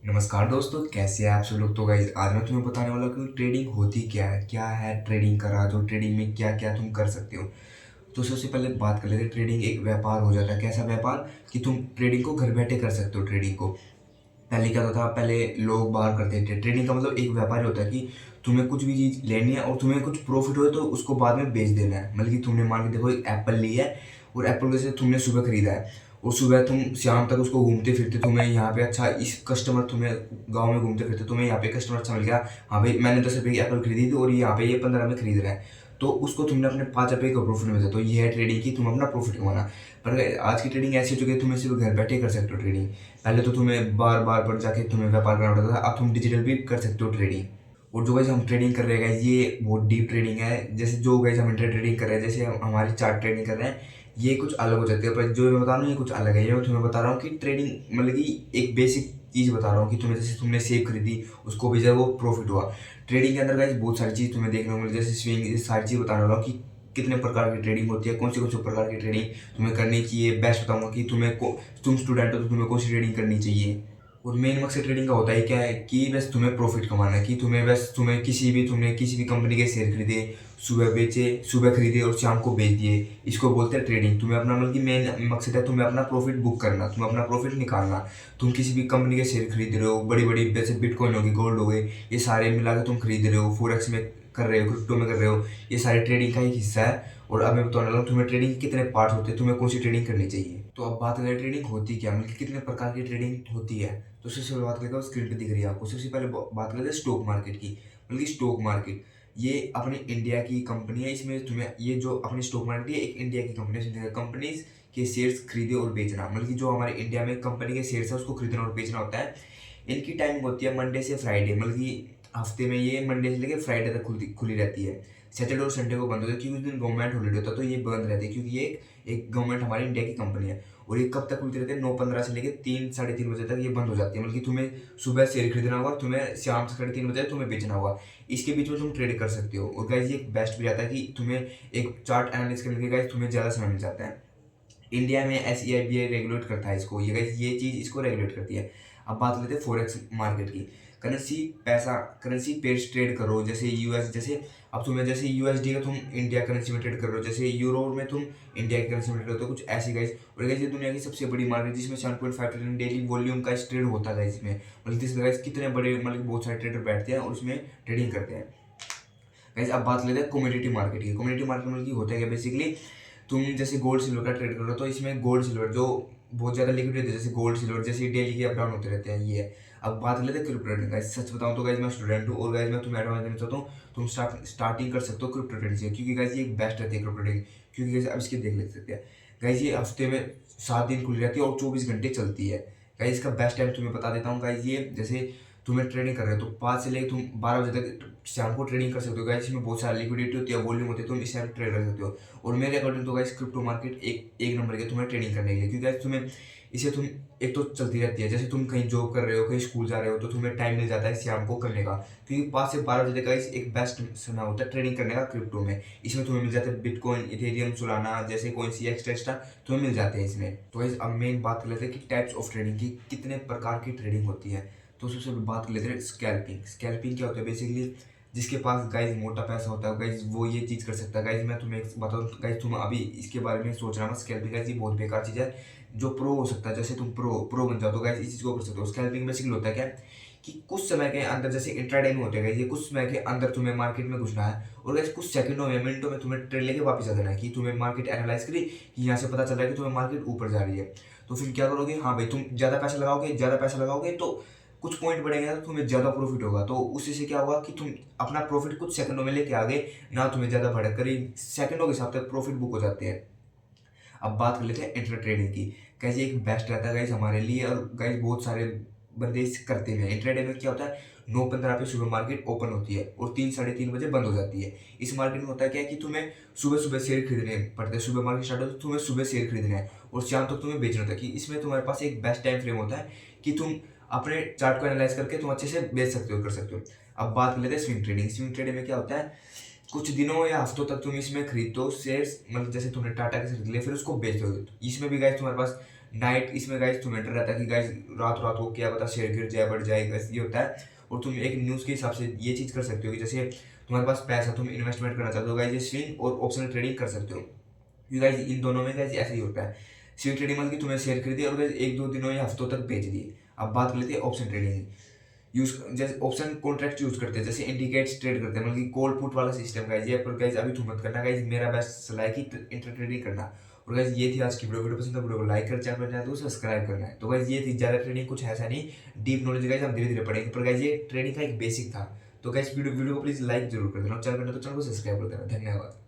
नमस्कार दोस्तों, कैसे हैं आप सब लोग। तो गाइस आज मैं तुम्हें बताने वाला हूँ कि ट्रेडिंग होती क्या है ट्रेडिंग का राज और ट्रेडिंग में क्या क्या तुम कर सकते हो। तो सबसे पहले बात कर लेते हैं, ट्रेडिंग एक व्यापार हो जाता है। कैसा व्यापार कि तुम ट्रेडिंग को घर बैठे कर सकते हो। ट्रेडिंग को पहले क्या होता था, पहले लोग बाहर करते थे। ट्रेडिंग का मतलब एक व्यापार होता है कि तुम्हें कुछ भी चीज़ लेनी है और तुम्हें कुछ प्रॉफिट हो तो उसको बाद में बेच देना है। मतलब कि तुमने मान के देखो एक एप्पल ली है और एप्पल जैसे तुमने सुबह खरीदा है और सुबह तुम शाम तक उसको घूमते फिरते, तुम्हें यहाँ पे अच्छा इस कस्टमर, तुम्हें गांव में घूमते फिरते तुम्हें यहाँ पे कस्टमर अच्छा मिल गया। हाँ भाई, मैंने 10 रुपये की एप्पल खरीदी थी और यहाँ पे ये 15 में खरीद रहे हैं, तो उसको तुमने अपने 5 रुपये का प्रॉफिट मिल जाता। तो ये है ट्रेडिंग की, तुम अपना प्रॉफिट कमाना। पर आज की ट्रेडिंग ऐसी हो चुकी है, तुम्हें सिर्फ घर बैठे कर सकते हो ट्रेडिंग। पहले तो तुम्हें बार बार पर जाके तुम्हें व्यापार करना पड़ता था, अब तुम डिजिटल भी कर सकते हो ट्रेडिंग। और जो गाइज हम ट्रेडिंग कर रहे हैं गाइज, ये बहुत डीप ट्रेडिंग है। जैसे जो गाइज हम इंटर ट्रेडिंग कर रहे हैं, जैसे हम हमारी चार्ट ट्रेडिंग कर रहे हैं, ये कुछ अलग हो जाती है। पर जो मैं बता रहा हूँ ये कुछ अलग है। ये मैं तुम्हें बता रहा हूँ कि ट्रेडिंग मतलब कि एक बेसिक चीज़ बता रहा हूँ कि तुम्हें जैसे तुमने सेब खरीदी, उसको बेचा, वो प्रॉफिट हुआ। ट्रेडिंग के अंदर गाइज बहुत सारी चीज़ तुम्हें देखने को मिली, जैसे स्विंग, ये सारी चीज़ बताने वाला हूँ कि कितने प्रकार की ट्रेडिंग होती है, कौन से प्रकार की ट्रेडिंग तुम्हें करनी चाहिए। बेस्ट बताऊंगा कि तुम स्टूडेंट हो तो तुम्हें कौन सी ट्रेडिंग करनी चाहिए। और मेन मकसद ट्रेडिंग का होता है क्या है कि बस तुम्हें प्रॉफिट कमाना है, कि तुम्हें तुमने किसी भी कंपनी के शेयर खरीदे, सुबह बेचे, सुबह खरीदे और शाम को बेच दिए, इसको बोलते हैं ट्रेडिंग। तुम्हें अपना मतलब कि मेन मकसद है तुम्हें अपना प्रॉफिट बुक करना, तुम्हें अपना प्रॉफिट निकालना। तुम किसी भी कंपनी के शेयर खरीद रहे हो, बड़ी बड़ी जैसे बिटकॉइन होगी, गोल्ड हो गए, ये सारे मिला के तुम खरीद रहे हो, फॉरेक्स में कर रहे हो, क्रिप्टो में कर रहे हो, ये सारे ट्रेडिंग का एक हिस्सा है। और अब मैं बताने वाला हूँ तुम्हें ट्रेडिंग के कितने पार्ट होते हैं, तुम्हें कौन सी ट्रेडिंग करनी चाहिए। तो अब बात करें ट्रेडिंग होती क्या, मतलब कितने प्रकार की ट्रेडिंग होती है। तो सबसे पहले बात करेंगे, स्क्रीन पे दिख रही है आपको। सबसे पहले बात करते हैं स्टॉक मार्केट की। मतलब कि स्टॉक मार्केट ये अपनी इंडिया की कंपनी है। इसमें तुम्हें ये जो अपनी स्टॉक मार्केट है, एक इंडिया की कंपनी है। कंपनीज के शेयर्स खरीदे और बेचना, मतलब कि जो हमारे इंडिया में कंपनी के शेयर्स है उसको खरीदना और बेचना होता है। इनकी टाइमिंग होती है मंडे से फ्राइडे, मतलब कि हफ्ते में ये मंडे से लेकर फ्राइडे तक खुली रहती है। सैटरडे और संडे को बंद होता है क्योंकि उस दिन गवर्नमेंट हॉलीडे होता है, तो ये बंद रहती है क्योंकि ये एक गवर्नमेंट हमारी इंडिया की कंपनी है। और ये कब तक खुलती रहती है, 9:15 से लेकर 3 साढ़े 3 बजे तक ये बंद हो जाती है। मतलब कि तुम्हें सुबह शेयर खरीदना होगा, तुम्हें शाम 3:30 बजे तुम्हें बेचना होगा। इसके बीच में तुम ट्रेड कर सकते हो। और गाइज ये एक बेस्ट भी आता है कि तुम्हें एक चार्ट एनालिसिस करने के गाइज तुम्हें ज़्यादा समय मिल जाता है। इंडिया में SEBI रेगुलेट करता है इसको, ये चीज़ इसको रेगुलेट करती है। अब बात लेते हैं फॉरेक्स मार्केट की। करेंसी पैसा, करेंसी पेयर ट्रेड करो, जैसे यूएस, जैसे अब तुम्हें जैसे USD का तुम इंडिया करेंसी में ट्रेड कर रहे हो, जैसे यूरो में तुम इंडिया की करेंसी में ट्रेड करते हो, कुछ ऐसी गाइस। और गाइस ये दुनिया की सबसे बड़ी मार्केट जिसमें 7.5 ट्रिलियन डेली वॉल्यूम का ट्रेड होता है इसमें। मतलब जिसमें गाइस कितने बड़े, मतलब बहुत सारे ट्रेडर बैठते हैं और उसमें ट्रेडिंग करते हैं। गाइस अब बात लेते हैं कमोडिटी मार्केट की। कमोडिटी मार्केट मतलब की होता है क्या, बेसिकली तुम जैसे गोल्ड सिल्वर का ट्रेड कर रहे हो, तो इसमें गोल्ड सिल्वर जो बहुत ज़्यादा लिक्विड रहते हैं, जैसे गोल्ड सिल्वर, जैसे डेली के अप डाउन होते रहते हैं, ये है। अब बात लेते हैं क्रिप्टो ट्रेडिंग। गाइस सच बताऊं तो गाइस मैं स्टूडेंट हूँ और गाइस मैं तुम्हें एडवाइस देना चाहता हूँ, तुम स्टार्टिंग कर सकते हो क्रिप्टो ट्रेडिंग से, क्योंकि गाइस ये बेस्ट रहती है क्रिप्टो ट्रेडिंग। क्योंकि गाइस अब इसके देख ले सकते हैं गाइस, ये हफ्ते में 7 दिन खुली रहती है और 24 घंटे चलती है। गाइस इसका बेस्ट टाइम तुम्हें बता देता हूँ गाइस, ये जैसे तुम्हें ट्रेडिंग कर रहे हो तो 5 से लेकर तुम 12 बजे तक शाम को ट्रेडिंग कर सकते हो। गाइस इसमें बहुत सारी लिक्विडिटी होती है, वॉल्यूम होती है, तुम इस टाइम ट्रेड कर सकते हो। और मेरे अकॉर्डिंग तो गाइस क्रिप्टो मार्केट एक नंबर के तुम्हें ट्रेडिंग करने के लिए, क्योंकि गाइस तुम्हें इसे तुम एक तो चलती रहती है, जैसे तुम कहीं जॉब कर रहे हो, कहीं स्कूल जा रहे हो, तो तुम्हें टाइम मिल जाता है शाम को करने का। क्योंकि 5 से 12 बजे का एक बेस्ट समय होता है ट्रेडिंग करने का क्रिप्टो में। इसमें तुम्हें मिल जाते हैं बिटकॉइन, इथेरियम, सोलाना जैसे कौन सी एक्स्ट्रा तुम्हें मिल जाते हैं इसमें। तो गाइस अब मेन बात कर लेते हैं कि टाइप्स ऑफ ट्रेडिंग की, कितने प्रकार की ट्रेडिंग होती है। तो सबसे बात कर लेते हैं स्कैल्पिंग। स्कैल्पिंग क्या होता है, बेसिकली जिसके पास गाइज मोटा पैसा होता है गाइज वो ये चीज़ कर सकता है। गाइज मैं तुम्हें एक बताऊँ गाइज, तुम अभी इसके बारे में सोच रहा मत। स्कैल्पिंग गाइज ये बहुत बेकार चीज़ है। जो प्रो हो सकता है, जैसे तुम प्रो बन जाओ तो गाइज इस चीज़ को कर सकते हो। स्कैल्पिंग बेसिकली होता है क्या कि कुछ समय के अंदर, जैसे इंट्राडे में होते हैं गाइज, ये कुछ समय के अंदर तुम्हें मार्केट में घुसना है और गाइज कुछ सेकंडों में, मिनटों में तुम्हें ट्रेड लेके वापस आ जाना है। कि तुम्हें मार्केट एनालाइज करी कि यहाँ से पता चल रहा है कि तुम्हें मार्केट ऊपर जा रही है, तो फिर क्या करोगे, हाँ भाई तुम ज़्यादा पैसा लगाओगे तो कुछ पॉइंट बढ़ेंगे तो तुम्हें ज़्यादा प्रॉफिट होगा। तो उसी से क्या होगा कि तुम अपना प्रॉफिट कुछ सेकंडों में लेके आ गए ना, तुम्हें ज़्यादा भड़क करी, सेकंडों के हिसाब से प्रॉफिट बुक हो जाते हैं। अब बात कर लेते हैं इंटर ट्रेडिंग की। कैसे एक बेस्ट रहता है गाइज हमारे लिए, और गाइज बहुत सारे बंदे इसे करते हैं। इंट्राडे में क्या होता है, 9:15 पे सुबह मार्केट ओपन होती है और 3 साढ़े 3 बजे बंद हो जाती है। इस मार्केट में होता है क्या कि तुम्हें सुबह सुबह शेयर खरीदने पड़ते हैं। सुबह मार्केट स्टार्ट होता है तो तुम्हें सुबह शेयर खरीदना है और शाम तक तुम्हें बेचना होता है। कि इसमें तुम्हारे पास एक बेस्ट टाइम फ्रेम होता है कि तुम अपने चार्ट को एनालाइज करके तुम अच्छे से बेच सकते हो, कर सकते हो। अब बात कर लेते हैं स्विंग ट्रेडिंग। स्विंग ट्रेडिंग में क्या होता है, कुछ दिनों या हफ्तों तक तुम इसमें खरीदते हो शेयर्स, मतलब जैसे तुमने टाटा के खरीद लिया फिर उसको बेच दोगे। इसमें भी गाइस तुम्हारे पास नाइट इसमें गाइज तुम्हें डर रहता है कि गाइज रात रात को क्या पता शेयर गिर जाए, बढ़ जाए, गाइज ये होता है। और तुम एक न्यूज़ के हिसाब से ये चीज़ कर सकते हो कि जैसे तुम्हारे पास पैसा, तुम इन्वेस्टमेंट करना चाहते हो गाइज, ये स्विंग और ऑप्शनल ट्रेडिंग कर सकते हो। क्योंकि गाइज इन दोनों में गाइज ऐसे ही होता है। स्विंग ट्रेडिंग मतलब कि तुम्हें शेयर खरीदिए और गाइज एक दो दिनों या हफ्तों तक बेच दिए। अब बात कर लेते हैं ऑप्शन ट्रेडिंग यूज, जैसे ऑप्शन कॉन्ट्रैक्ट यूज करते हैं, जैसे इंडिकेट्स ट्रेड करते हैं, मतलब कि कॉल पुट वाला सिस्टम गाइज। ये पर गाइज अभी तुम मत करना गाइज, मेरा बेस्ट सलाह है कि इंटर ट्रेडिंग करना। और गाइज ये थी आज की वीडियो। वीडियो पसंद है वीडियो को लाइक कर, चैनल पर नया तो सब्सक्राइब करना है। तो गाइज ये थी, ज़्यादा ट्रेडिंग कुछ ऐसा नहीं, डीप नॉलेज गाइज हम धीरे धीरे पढ़ेंगे, पर गाइज ये ट्रेडिंग का एक बेसिक था। तो गाइज वीडियो को प्लीज लाइक जरूर कर देना और चैनल पर नया तो चैनल को सब्सक्राइब कर देना। धन्यवाद।